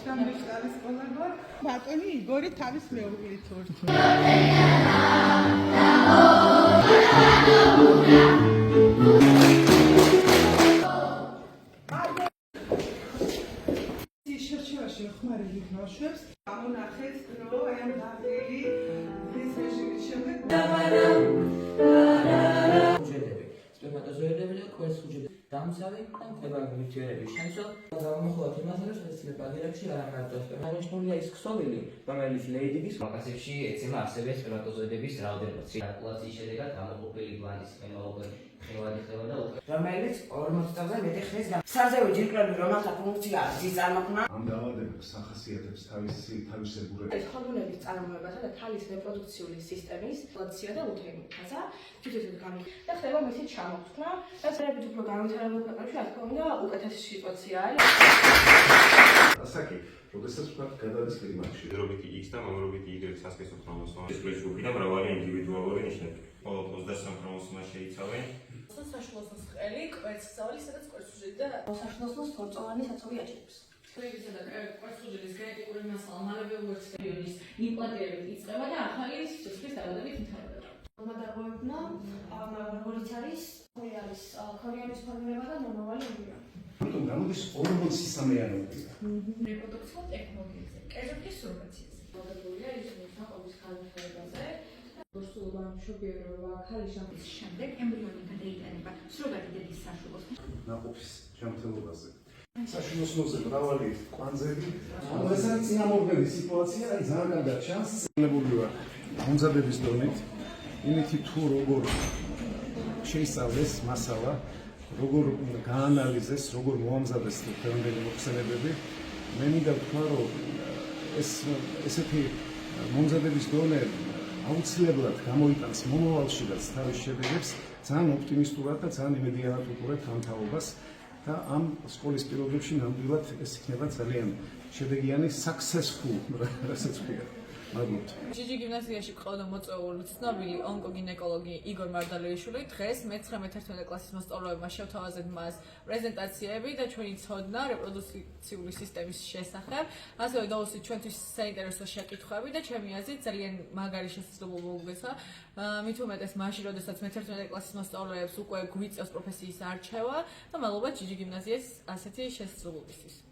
სამეშტარის სკოლა გვარ. ბატონი იგორი თავის მეუღლით ვარ. შერჩევაში ხმარები ბავშვებს ამონახეთ, რომ აი ამ დაღლილი ეს რეჟიმის შემდეგ სპერმატოზოიდები და კვერცხუჯები დამცავი და მყებარი ნივთიერების შემცველ გამოხოთ იმას, რომ შესაძლოა ბაგირებში არ ამარტო სპერმატოზოიდია ის ქსოვილი, რომელიც ლეიდიბის მაკაცებში ეცემა არსებობს სპერმატოზოიდების რაოდენობა. ციარკულაციის შედეგად გამოყოფილი გლანდის ხემალოგენი ხევადი ხევა და რომელიც 40 წელზე მეტი ხნის საზეო ჯირკვლები, რომელთა ფუნქცია ზის წარმოქმნა ამ დაავადებას ახასიათებს თავისებურება ჰორმონების წარმოებასა და ქალის რეპროდუქციული სისტემის ფუნქცია და უთეიმურობა თვითონ გამოიხატება და ხდება მისი ჩამოთვლა და შეიძლება უფრო განვითარებულ ქვეყნებში რა თქმა უნდა უკეთესი სიტუაცია არის ასაკი როდესაც ვთქვათ გადადის კლიმატში რობიტი X და მომრობიტი Y სასქესო ქრომოსომა ეს პრეჟური და მრავალი ინდივიდუალური ნიშნები მხოლოდ 23 ქრომოსომა შეიცავენ საშუალოს ყელი კვერცხწავალი სადაც კვერცხუჯები და საშუალოს თორწოვანი საწოვი აჭირებს კვერცხისა და კვერცხუჯების გენეტიკური მასალა მალევე უერთდებიან იმპლანტირებით იწყება და ახალი სიცოცხლის დაავადებით ვითარდება. მომდარღვევებმა როგორც არის ქორიალის ფორმირება და ნორმალური ემბრიო. ამიტომ გამოდის 43-იანობრივი რეპროდუქციულ ტექნოლოგიებზე, კერძოდ სურგაციაზე. მოდებულია ის საყოლის განვითარებაზე. სულობა მშობიერობა ქალის შამის შემდეგ ემბრიონი გადაიტანება სურგათი დედის საშუალოს. ნაყოფის ჯანმრთელობაზე. საშუალოსნოზე მრავალი კვანძები. ეს არის წინამორბედი სიტუაცია, აი ძალიან კარგად ჩანს. ნებულია მომზადების დონით, იმითი თუ როგორ შეისწავლეს მასალა, როგორ გაანალიზეს, როგორ მოამზადეს დღევანდელი მოხსენებები. მე მინდა ვთქვა, რომ ესეთი მომზადების დონე აუცილებლად გამოიტანს მომავალშიდაც თავის შედეგებს ძალიან ოპტიმისტურად და ძალიან იმედიანად უყურებთ ამ თაობას და ამ სკოლის პირობებში ნამდვილად ეს იქნება ძალიან შედეგიანი successful რასაც ქვია. მადლობთ. ჯიჯი გიმნაზიაში ყავდა მოწვეული ცნობილი ონკოგინეკოლოგი იგორ მარდალეიშვილი. დღეს მე-11 კლასის მოსწავლეებმა შევთავაზეთ მას პრეზენტაციები და ჩვენი ცოდნა რეპროდუქციული სისტემის შესახებ. ასევე დაუსვით ჩვენთვის საინტერესო შეკითხვები და ჩემი აზრით ძალიან მაგარი შესაძლებლობა მოგვეცა. მით უმეტეს მაშინ, როდესაც მე-11 კლასის მოსწავლეებს უკვე გვიწევს პროფესიის არჩევა და მადლობა ჯიჯი გიმნაზიას ასეთი შესაძლებლობისთვის.